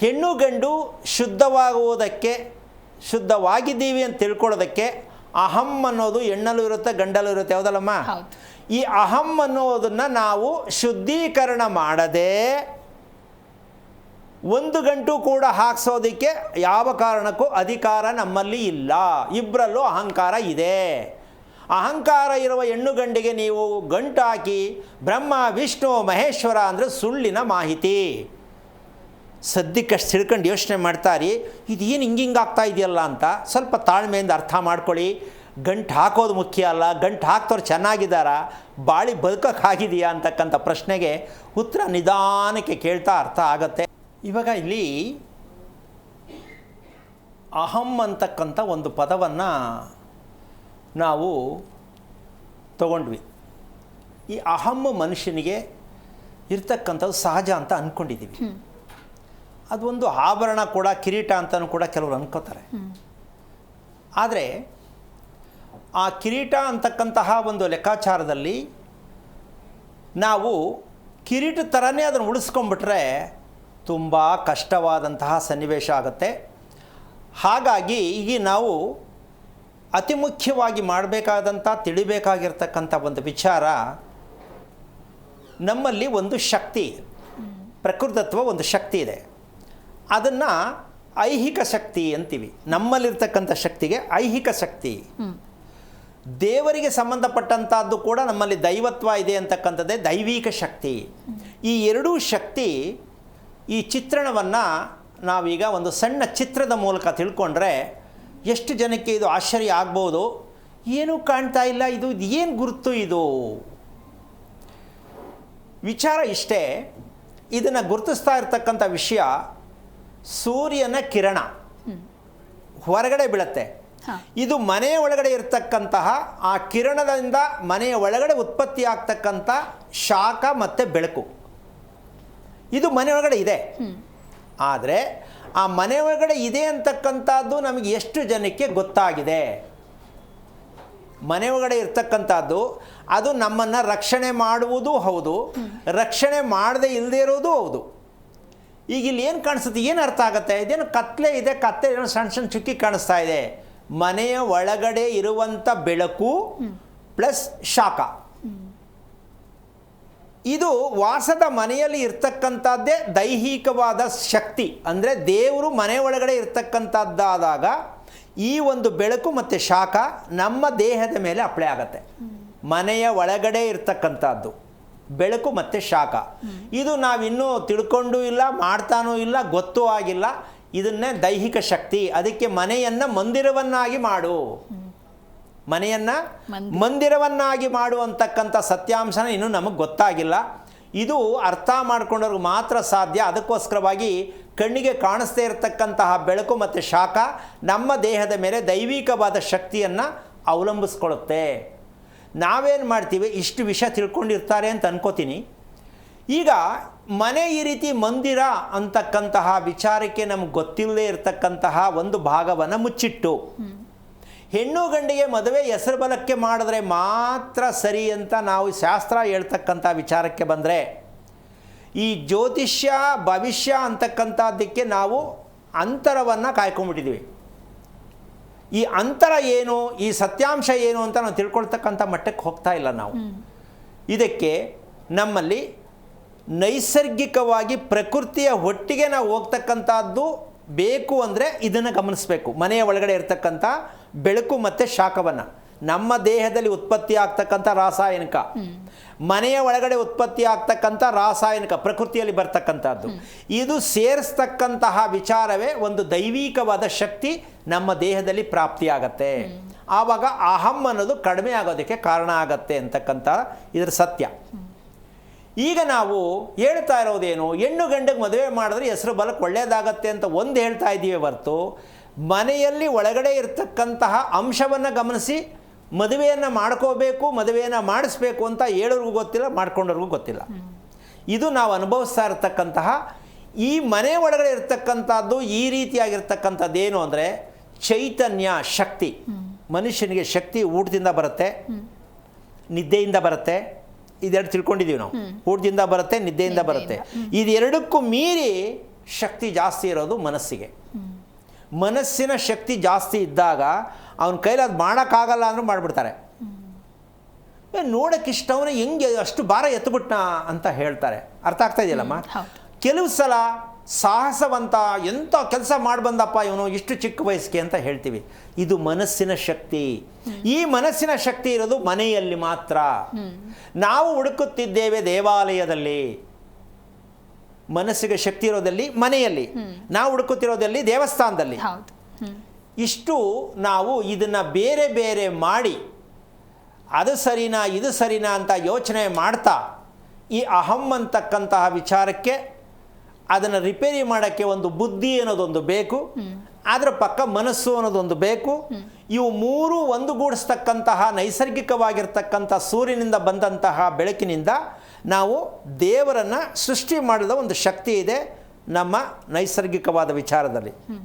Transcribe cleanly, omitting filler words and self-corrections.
ಹೆಣ್ಣು ಗಂಡು ಶುದ್ಧವಾಗುವುದಕ್ಕೆ, ಶುದ್ಧವಾಗಿದ್ದೀವಿ ಅಂತ ತಿಳ್ಕೊಳ್ಳೋದಕ್ಕೆ ಅಹಂ ಅನ್ನೋದು ಹೆಣ್ಣಲ್ಲೂ ಇರುತ್ತೆ ಗಂಡಲ್ಲೂ ಇರುತ್ತೆ, ಹೌದಲ್ಲಮ್ಮ? ಈ ಅಹಂ ಅನ್ನೋದನ್ನು ನಾವು ಶುದ್ಧೀಕರಣ ಮಾಡದೆ ಒಂದು ಗಂಟು ಕೂಡ ಹಾಕ್ಸೋದಕ್ಕೆ ಯಾವ ಕಾರಣಕ್ಕೂ ಅಧಿಕಾರ ನಮ್ಮಲ್ಲಿ ಇಲ್ಲ. ಇಬ್ಬರಲ್ಲೂ ಅಹಂಕಾರ ಇದೆ. ಅಹಂಕಾರ ಇರುವ ಹೆಣ್ಣು ಗಂಡಿಗೆ ನೀವು ಗಂಟು ಹಾಕಿ ಬ್ರಹ್ಮ ವಿಷ್ಣು ಮಹೇಶ್ವರ ಅಂದರೆ ಸುಳ್ಳಿನ ಮಾಹಿತಿ. ಸದ್ಯಕ್ಕಷ್ಟು ತಿಳ್ಕೊಂಡು ಯೋಚನೆ ಮಾಡ್ತಾರಿ, ಇದೇನು ಹಿಂಗೆ ಆಗ್ತಾ ಇದೆಯಲ್ಲ ಅಂತ. ಸ್ವಲ್ಪ ತಾಳ್ಮೆಯಿಂದ ಅರ್ಥ ಮಾಡ್ಕೊಳ್ಳಿ. ಗಂಟು ಹಾಕೋದು ಮುಖ್ಯ ಅಲ್ಲ, ಗಂಟು ಹಾಕ್ತವ್ರು ಚೆನ್ನಾಗಿದ್ದಾರಾ, ಬಾಳಿ ಬದುಕೋಕ್ಕಾಗಿದೆಯಾ ಅಂತಕ್ಕಂಥ ಪ್ರಶ್ನೆಗೆ ಉತ್ತರ ನಿಧಾನಕ್ಕೆ ಕೇಳ್ತಾ ಅರ್ಥ ಆಗತ್ತೆ. ಇವಾಗ ಇಲ್ಲಿ ಅಹಂ ಅಂತಕ್ಕಂಥ ಒಂದು ಪದವನ್ನು ನಾವು ತಗೊಂಡ್ವಿ. ಈ ಅಹಂ ಮನುಷ್ಯನಿಗೆ ಇರ್ತಕ್ಕಂಥದ್ದು ಸಹಜ ಅಂತ ಅಂದ್ಕೊಂಡಿದ್ದೀವಿ. ಅದೊಂದು ಆಭರಣ ಕೂಡ, ಕಿರೀಟ ಅಂತಲೂ ಕೂಡ ಕೆಲವರು ಅಂದ್ಕೋತಾರೆ. ಆದರೆ ಆ ಕಿರೀಟ ಅಂತಕ್ಕಂತಹ ಒಂದು ಲೆಕ್ಕಾಚಾರದಲ್ಲಿ ನಾವು ಕಿರೀಟ ಥರನೇ ಅದನ್ನು ಉಳಿಸ್ಕೊಂಡ್ಬಿಟ್ರೆ ತುಂಬ ಕಷ್ಟವಾದಂತಹ ಸನ್ನಿವೇಶ ಆಗುತ್ತೆ. ಹಾಗಾಗಿ ಈಗ ನಾವು ಅತಿ ಮುಖ್ಯವಾಗಿ ಮಾಡಬೇಕಾದಂಥ, ತಿಳಿಬೇಕಾಗಿರ್ತಕ್ಕಂಥ ಒಂದು ವಿಚಾರ, ನಮ್ಮಲ್ಲಿ ಒಂದು ಶಕ್ತಿ ಇದೆ, ಪ್ರಕೃತತ್ವ ಒಂದು ಶಕ್ತಿ ಇದೆ. ಅದನ್ನು ಐಹಿಕ ಶಕ್ತಿ ಅಂತೀವಿ. ನಮ್ಮಲ್ಲಿರ್ತಕ್ಕಂಥ ಶಕ್ತಿಗೆ ಐಹಿಕ ಶಕ್ತಿ. ದೇವರಿಗೆ ಸಂಬಂಧಪಟ್ಟಂಥದ್ದು ಕೂಡ ನಮ್ಮಲ್ಲಿ ದೈವತ್ವ ಇದೆ ಅಂತಕ್ಕಂಥದ್ದೇ ದೈವಿಕ ಶಕ್ತಿ. ಈ ಎರಡೂ ಶಕ್ತಿ, ಈ ಚಿತ್ರಣವನ್ನು ನಾವೀಗ ಒಂದು ಸಣ್ಣ ಚಿತ್ರದ ಮೂಲಕ ತಿಳ್ಕೊಂಡ್ರೆ ಎಷ್ಟು ಜನಕ್ಕೆ ಇದು ಆಶ್ಚರ್ಯ ಆಗ್ಬೋದು. ಏನೂ ಕಾಣ್ತಾ ಇಲ್ಲ, ಇದು ಏನು ಗುರುತು ಇದು? ವಿಚಾರ ಇಷ್ಟೇ. ಇದನ್ನು ಗುರುತಿಸ್ತಾ ಇರ್ತಕ್ಕಂಥ ವಿಷಯ, ಸೂರ್ಯನ ಕಿರಣ ಹೊರಗಡೆ ಬೀಳುತ್ತೆ. ಇದು ಮನೆಯ ಒಳಗಡೆ ಇರ್ತಕ್ಕಂತಹ ಆ ಕಿರಣದಿಂದ ಮನೆಯ ಒಳಗಡೆ ಉತ್ಪತ್ತಿ ಆಗ್ತಕ್ಕಂಥ ಶಾಖ ಮತ್ತು ಬೆಳಕು, ಇದು ಮನೆ ಒಳಗಡೆ ಇದೆ. ಆದರೆ ಆ ಮನೆ ಒಳಗಡೆ ಇದೆ ಅಂತಕ್ಕಂಥದ್ದು ನಮಗೆ ಎಷ್ಟು ಜನಕ್ಕೆ ಗೊತ್ತಾಗಿದೆ? ಮನೆ ಒಳಗಡೆ ಇರ್ತಕ್ಕಂಥದ್ದು ಅದು ನಮ್ಮನ್ನು ರಕ್ಷಣೆ ಮಾಡುವುದೂ ಹೌದು, ರಕ್ಷಣೆ ಮಾಡದೇ ಇಲ್ಲದೇ ಇರೋದು ಹೌದು. ಈಗ ಇಲ್ಲಿ ಏನು ಕಾಣಿಸುತ್ತೆ, ಏನು ಅರ್ಥ ಆಗುತ್ತೆ? ಇದೇನು ಕತ್ಲೆ ಇದೆ, ಕತ್ಲೆ ಏನೋ ಸಣ್ಣ ಸಣ್ಣ ಚುಕ್ಕಿ ಕಾಣಿಸ್ತಾ ಇದೆ. ಮನೆಯ ಒಳಗಡೆ ಇರುವಂಥ ಬೆಳಕು ಪ್ಲಸ್ ಶಾಖ, ಇದು ವಾಸದ ಮನೆಯಲ್ಲಿ ಇರ್ತಕ್ಕಂಥದ್ದೇ ದೈಹಿಕವಾದ ಶಕ್ತಿ. ಅಂದರೆ ದೇವರು ಮನೆ ಒಳಗಡೆ ಇರ್ತಕ್ಕಂಥದ್ದಾದಾಗ ಈ ಒಂದು ಬೆಳಕು ಮತ್ತು ಶಾಖ ನಮ್ಮ ದೇಹದ ಮೇಲೆ ಅಪ್ಲೈ ಆಗುತ್ತೆ. ಮನೆಯ ಒಳಗಡೆ ಇರ್ತಕ್ಕಂಥದ್ದು ಬೆಳಕು ಮತ್ತು ಶಾಖ, ಇದು ನಾವಿನ್ನೂ ತಿಳ್ಕೊಂಡು ಇಲ್ಲ, ಮಾಡ್ತಾನೂ ಇಲ್ಲ, ಗೊತ್ತೂ ಆಗಿಲ್ಲ. ಇದನ್ನೇ ದೈಹಿಕ ಶಕ್ತಿ. ಅದಕ್ಕೆ ಮನೆಯನ್ನು ಮಂದಿರವನ್ನಾಗಿ ಮಾಡು, ಮನೆಯನ್ನು ಮಂದಿರವನ್ನಾಗಿ ಮಾಡುವಂತಕ್ಕಂಥ ಸತ್ಯಾಂಶನ ಇನ್ನೂ ನಮಗೆ ಗೊತ್ತಾಗಿಲ್ಲ. ಇದು ಅರ್ಥ ಮಾಡ್ಕೊಂಡವ್ರಿಗೆ ಮಾತ್ರ ಸಾಧ್ಯ. ಅದಕ್ಕೋಸ್ಕರವಾಗಿ ಕಣ್ಣಿಗೆ ಕಾಣಿಸ್ದೇ ಇರತಕ್ಕಂತಹ ಬೆಳಕು ಮತ್ತು ಶಾಖ ನಮ್ಮ ದೇಹದ ಮೇಲೆ ದೈವಿಕವಾದ ಶಕ್ತಿಯನ್ನು ಅವಲಂಬಿಸ್ಕೊಳ್ಳುತ್ತೆ. ನಾವೇನು ಮಾಡ್ತೀವಿ, ಇಷ್ಟು ವಿಷಯ ತಿಳ್ಕೊಂಡಿರ್ತಾರೆ ಅಂತ ಅನ್ಕೋತೀನಿ. ಈಗ ಮನೆ ಈ ರೀತಿ ಮಂದಿರ ಅಂತಕ್ಕಂತಹ ವಿಚಾರಕ್ಕೆ ನಮ್ಗೆ ಗೊತ್ತಿಲ್ಲದೆ ಇರತಕ್ಕಂತಹ ಒಂದು ಭಾಗವನ್ನು ಮುಚ್ಚಿಟ್ಟು, ಹೆಣ್ಣು ಗಂಡಿಗೆ ಮದುವೆ ಹೆಸರು ಬಲಕ್ಕೆ ಮಾಡಿದ್ರೆ ಮಾತ್ರ ಸರಿ ಅಂತ ನಾವು ಶಾಸ್ತ್ರ ಹೇಳ್ತಕ್ಕಂಥ ವಿಚಾರಕ್ಕೆ ಬಂದರೆ, ಈ ಜ್ಯೋತಿಷ್ಯ ಭವಿಷ್ಯ ಅಂತಕ್ಕಂಥದ್ದಕ್ಕೆ ನಾವು ಅಂತರವನ್ನು ಕಾಯ್ಕೊಂಡ್ಬಿಟ್ಟಿದ್ದೀವಿ. ಈ ಅಂತರ ಏನು, ಈ ಸತ್ಯಾಂಶ ಏನು ಅಂತ ನಾವು ತಿಳ್ಕೊಳ್ತಕ್ಕಂಥ ಮಟ್ಟಕ್ಕೆ ಹೋಗ್ತಾ ಇಲ್ಲ ನಾವು. ಇದಕ್ಕೆ ನಮ್ಮಲ್ಲಿ ನೈಸರ್ಗಿಕವಾಗಿ ಪ್ರಕೃತಿಯ ಒಟ್ಟಿಗೆ ನಾವು ಹೋಗ್ತಕ್ಕಂಥದ್ದು ಬೇಕು. ಅಂದರೆ ಇದನ್ನು ಗಮನಿಸಬೇಕು. ಮನೆಯ ಒಳಗಡೆ ಇರ್ತಕ್ಕಂಥ ಬೆಳಕು ಮತ್ತು ಶಾಖವನ್ನು, ನಮ್ಮ ದೇಹದಲ್ಲಿ ಉತ್ಪತ್ತಿ ಆಗ್ತಕ್ಕಂಥ ರಾಸಾಯನಿಕ, ಮನೆಯ ಒಳಗಡೆ ಉತ್ಪತ್ತಿ ಆಗ್ತಕ್ಕಂಥ ರಾಸಾಯನಿಕ ಪ್ರಕೃತಿಯಲ್ಲಿ ಬರ್ತಕ್ಕಂಥದ್ದು, ಇದು ಸೇರಿಸ್ತಕ್ಕಂತಹ ವಿಚಾರವೇ ಒಂದು ದೈವಿಕವಾದ ಶಕ್ತಿ ನಮ್ಮ ದೇಹದಲ್ಲಿ ಪ್ರಾಪ್ತಿಯಾಗತ್ತೆ. ಆವಾಗ ಅಹಂ ಅನ್ನೋದು ಕಡಿಮೆ ಆಗೋದಕ್ಕೆ ಕಾರಣ ಆಗತ್ತೆ ಅಂತಕ್ಕಂಥ ಇದರ ಸತ್ಯ. ಈಗ ನಾವು ಹೇಳ್ತಾ ಇರೋದೇನು, ಹೆಣ್ಣು ಗಂಡಿಗೆ ಮದುವೆ ಮಾಡಿದ್ರೆ ಹೆಸರು ಬಲಕ್ಕೆ ಒಳ್ಳೆಯದಾಗತ್ತೆ ಅಂತ ಒಂದು ಹೇಳ್ತಾ ಇದ್ದೀವಿ ಹೊರತು, ಮನೆಯಲ್ಲಿ ಒಳಗಡೆ ಇರ್ತಕ್ಕಂತಹ ಅಂಶವನ್ನು ಗಮನಿಸಿ ಮದುವೆಯನ್ನು ಮಾಡ್ಕೋಬೇಕು, ಮದುವೆಯನ್ನು ಮಾಡಿಸ್ಬೇಕು ಅಂತ ಹೇಳೋರ್ಗೂ ಗೊತ್ತಿಲ್ಲ, ಮಾಡ್ಕೊಂಡವ್ರಿಗೂ ಗೊತ್ತಿಲ್ಲ. ಇದು ನಾವು ಅನುಭವಿಸ್ತಾ ಇರತಕ್ಕಂತಹ ಈ ಮನೆ ಒಳಗಡೆ ಇರ್ತಕ್ಕಂಥದ್ದು ಈ ರೀತಿಯಾಗಿರ್ತಕ್ಕಂಥದ್ದೇನು ಅಂದರೆ ಚೈತನ್ಯ ಶಕ್ತಿ. ಮನುಷ್ಯನಿಗೆ ಶಕ್ತಿ ಊಟದಿಂದ ಬರುತ್ತೆ, ನಿದ್ದೆಯಿಂದ ಬರುತ್ತೆ. ಇದೆರಡು ತಿಳ್ಕೊಂಡಿದ್ದೀವಿ ನಾವು. ಊಟದಿಂದ ಬರುತ್ತೆ, ನಿದ್ದೆಯಿಂದ ಬರುತ್ತೆ. ಇದೆರಡಕ್ಕೂ ಮೀರಿ ಶಕ್ತಿ ಜಾಸ್ತಿ ಇರೋದು ಮನಸ್ಸಿಗೆ. ಮನಸ್ಸಿನ ಶಕ್ತಿ ಜಾಸ್ತಿ ಇದ್ದಾಗ ಅವನ ಕೈಲಿ ಅದು ಮಾಡೋಕ್ಕಾಗಲ್ಲ ಅಂದರೂ ಮಾಡಿಬಿಡ್ತಾರೆ. ನೋಡೋಕ್ಕೆ ಇಷ್ಟವನ್ನ ಹೆಂಗೆ ಅಷ್ಟು ಭಾರ ಎತ್ತುಬಿಟ್ನ ಅಂತ ಹೇಳ್ತಾರೆ. ಅರ್ಥ ಆಗ್ತಾ ಇದೆಯಲ್ಲಮ್ಮ? ಕೆಲವು ಸಲ ಸಾಹಸವಂತ ಎಂಥ ಕೆಲಸ ಮಾಡಿ ಬಂದಪ್ಪ ಇವನು ಇಷ್ಟು ಚಿಕ್ಕ ವಯಸ್ಸಿಗೆ ಅಂತ ಹೇಳ್ತೀವಿ. ಇದು ಮನಸ್ಸಿನ ಶಕ್ತಿ. ಈ ಮನಸ್ಸಿನ ಶಕ್ತಿ ಇರೋದು ಮನೆಯಲ್ಲಿ ಮಾತ್ರ. ನಾವು ಹುಡುಕುತ್ತಿದ್ದೇವೆ ದೇವಾಲಯದಲ್ಲಿ. ಮನಸ್ಸಿಗೆ ಶಕ್ತಿ ಇರೋದಲ್ಲಿ ಮನೆಯಲ್ಲಿ, ನಾವು ಹುಡುಕುತ್ತಿರೋದಲ್ಲಿ ದೇವಸ್ಥಾನದಲ್ಲಿ. ಇಷ್ಟು ನಾವು ಇದನ್ನು ಬೇರೆ ಬೇರೆ ಮಾಡಿ ಅದು ಸರಿನಾ ಇದು ಸರಿನಾ ಅಂತ ಯೋಚನೆ ಮಾಡ್ತಾ ಈ ಅಹಂ ಅಂತಕ್ಕಂತಹ ವಿಚಾರಕ್ಕೆ ಅದನ್ನು ರಿಪೇರಿ ಮಾಡೋಕ್ಕೆ ಒಂದು ಬುದ್ಧಿ ಅನ್ನೋದೊಂದು ಬೇಕು, ಅದರ ಪಕ್ಕ ಮನಸ್ಸು ಅನ್ನೋದೊಂದು ಬೇಕು. ಇವು ಮೂರು ಒಂದುಗೂಡಿಸ್ತಕ್ಕಂತಹ ನೈಸರ್ಗಿಕವಾಗಿರ್ತಕ್ಕಂಥ ಸೂರ್ಯನಿಂದ ಬಂದಂತಹ ಬೆಳಕಿನಿಂದ ನಾವು ದೇವರನ್ನು ಸೃಷ್ಟಿ ಮಾಡಿದ ಒಂದು ಶಕ್ತಿ ಇದೆ ನಮ್ಮ ನೈಸರ್ಗಿಕವಾದ ವಿಚಾರದಲ್ಲಿ.